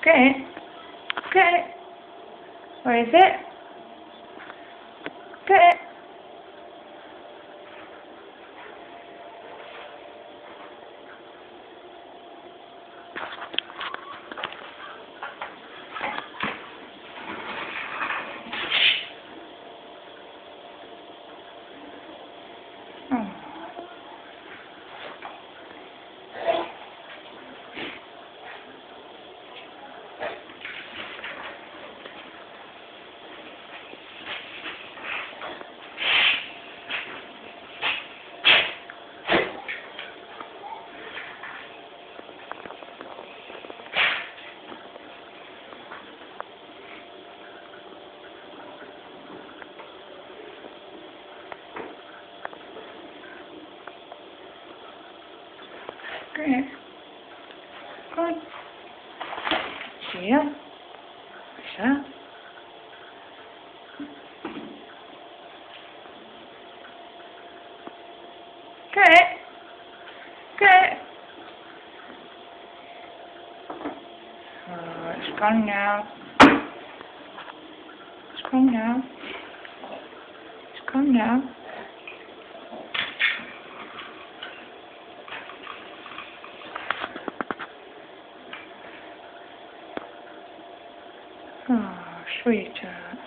Get it. Get it. Where is it? Get it. Oh. Get it. Go on. Here. Sure. Get it. Get it. Oh, it's gone now. It's gone now. It's gone now. Oh, sweetheart.